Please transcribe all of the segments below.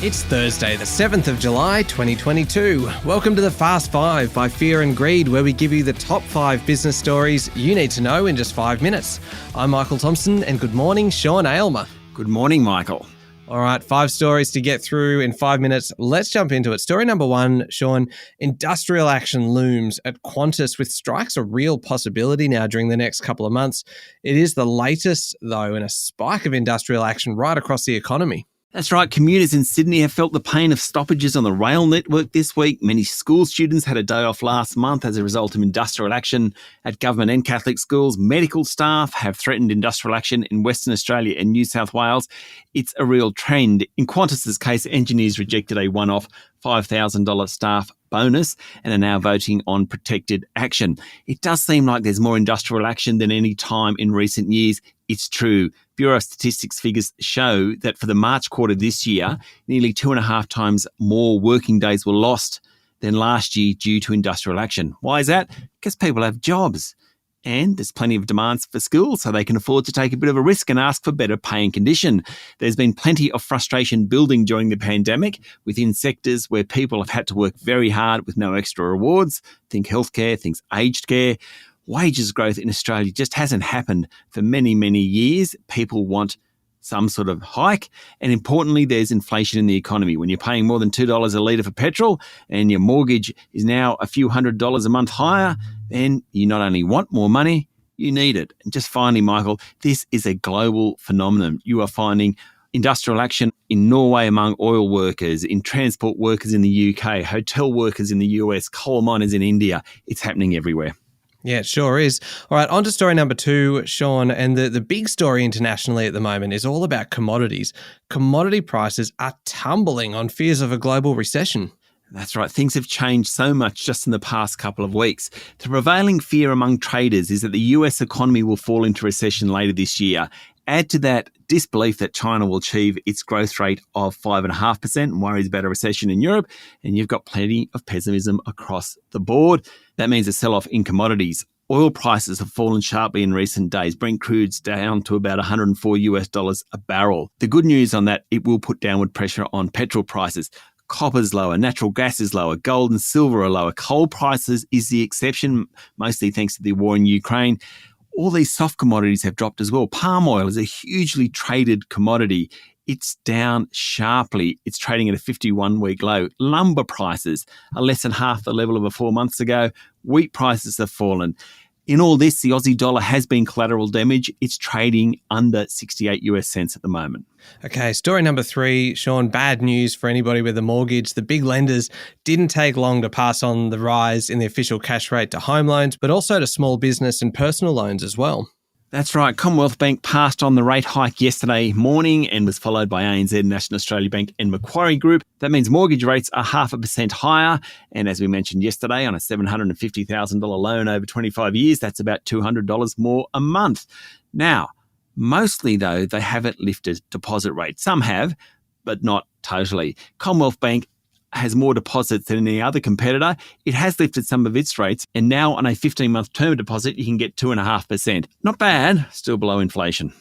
It's Thursday, the 7th of July, 2022. Welcome to the Fast Five by Fear and Greed, where we give you the top 5 business stories you need to know in just 5 minutes. I'm Michael Thompson, and good morning, Sean Aylmer. Good morning, Michael. All right, 5 stories to get through in 5 minutes. Let's jump into it. Story number 1, Sean, industrial action looms at Qantas with strikes a real possibility now during the next couple of months. It is the latest, though, in a spike of industrial action right across the economy. That's right. Commuters in Sydney have felt the pain of stoppages on the rail network this week. Many school students had a day off last month as a result of industrial action at government and Catholic schools. Medical staff have threatened industrial action in Western Australia and New South Wales. It's a real trend. In Qantas's case, engineers rejected a one-off $5,000 staff bonus and are now voting on protected action. It does seem like there's more industrial action than any time in recent years. It's true. Bureau of Statistics figures show that for the March quarter this year, nearly 2.5 times more working days were lost than last year due to industrial action. Why is that? Because people have jobs. And there's plenty of demands for schools, so they can afford to take a bit of a risk and ask for better pay and condition. There's been plenty of frustration building during the pandemic within sectors where people have had to work very hard with no extra rewards. Think healthcare, think aged care. Wages growth in Australia just hasn't happened for many, many years. People want some sort of hike. And importantly, there's inflation in the economy. When you're paying more than $2 a litre for petrol and your mortgage is now a few $100s a month higher, then you not only want more money, you need it. And just finally, Michael, this is a global phenomenon. You are finding industrial action in Norway among oil workers, in transport workers in the UK, hotel workers in the US, coal miners in India. It's happening everywhere. Yeah, it sure is. All right, on to story number 2, Sean. And the big story internationally at the moment is all about commodities. Commodity prices are tumbling on fears of a global recession. That's right. Things have changed so much just in the past couple of weeks. The prevailing fear among traders is that the US economy will fall into recession later this year. Add to that disbelief that China will achieve its growth rate of 5.5% and worries about a recession in Europe, and you've got plenty of pessimism across the board. That means a sell-off in commodities. Oil prices have fallen sharply in recent days. Brent crude's down to about $104 a barrel. The good news on that, it will put downward pressure on petrol prices. Copper's lower, natural gas is lower, gold and silver are lower. Coal prices is the exception, mostly thanks to the war in Ukraine. All these soft commodities have dropped as well. Palm oil is a hugely traded commodity. It's down sharply. It's trading at a 51-week low. Lumber prices are less than half the level of 4 months ago. Wheat prices have fallen. In all this, the Aussie dollar has been collateral damage. It's trading under 68 US cents at the moment. Okay, story number 3, Sean, bad news for anybody with a mortgage. The big lenders didn't take long to pass on the rise in the official cash rate to home loans, but also to small business and personal loans as well. That's right. Commonwealth Bank passed on the rate hike yesterday morning and was followed by ANZ, National Australia Bank and Macquarie Group. That means mortgage rates are 0.5% higher. And as we mentioned yesterday, on a $750,000 loan over 25 years, that's about $200 more a month. Now, mostly, though, they haven't lifted deposit rates. Some have, but not totally. Commonwealth Bank has more deposits than any other competitor. It has lifted some of its rates, and now on a 15-month term deposit, you can get 2.5%. Not bad, still below inflation.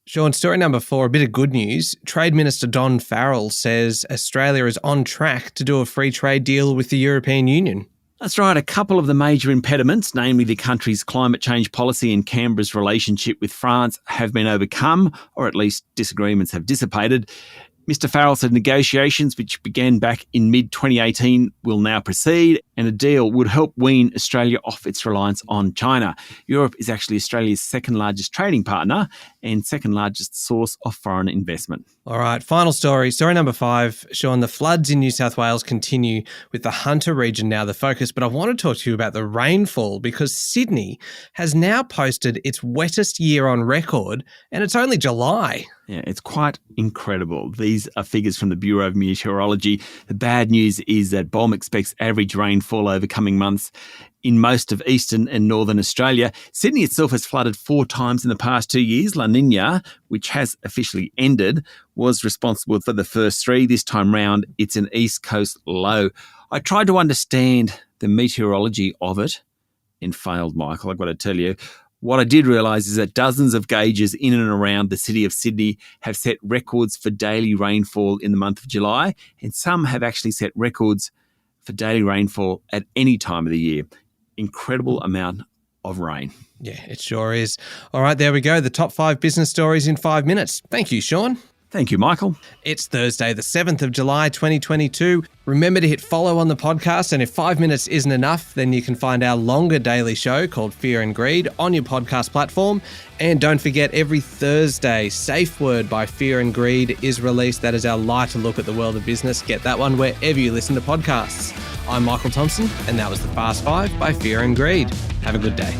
Sean, story number 4, a bit of good news. Trade Minister Don Farrell says Australia is on track to do a free trade deal with the European Union. That's right. A couple of the major impediments, namely the country's climate change policy and Canberra's relationship with France, have been overcome, or at least disagreements have dissipated. Mr Farrell said negotiations, which began back in mid-2018, will now proceed, and a deal would help wean Australia off its reliance on China. Europe is actually Australia's second largest trading partner and second largest source of foreign investment. All right, final story. Story number 5, Sean, the floods in New South Wales continue with the Hunter region now the focus, but I want to talk to you about the rainfall because Sydney has now posted its wettest year on record, and it's only July. Yeah, it's quite incredible. These are figures from the Bureau of Meteorology. The bad news is that BOM expects average rainfall over coming months in most of eastern and northern Australia. Sydney itself has flooded 4 times in the past 2 years. La Nina, which has officially ended, was responsible for the first 3. This time round, it's an East Coast low. I tried to understand the meteorology of it and failed, Michael, I've got to tell you. What I did realise is that dozens of gauges in and around the city of Sydney have set records for daily rainfall in the month of July, and some have actually set records for daily rainfall at any time of the year. Incredible amount of rain. Yeah, it sure is. All right, there we go. The top 5 business stories in 5 minutes. Thank you, Sean. Thank you, Michael. It's Thursday, the 7th of July, 2022. Remember to hit follow on the podcast, and if 5 minutes isn't enough, then you can find our longer daily show called Fear and Greed on your podcast platform. And don't forget, every Thursday, Safe Word by Fear and Greed is released. That is our lighter look at the world of business. Get that one wherever you listen to podcasts. I'm Michael Thompson, and that was the Fast 5 by Fear and Greed. Have a good day.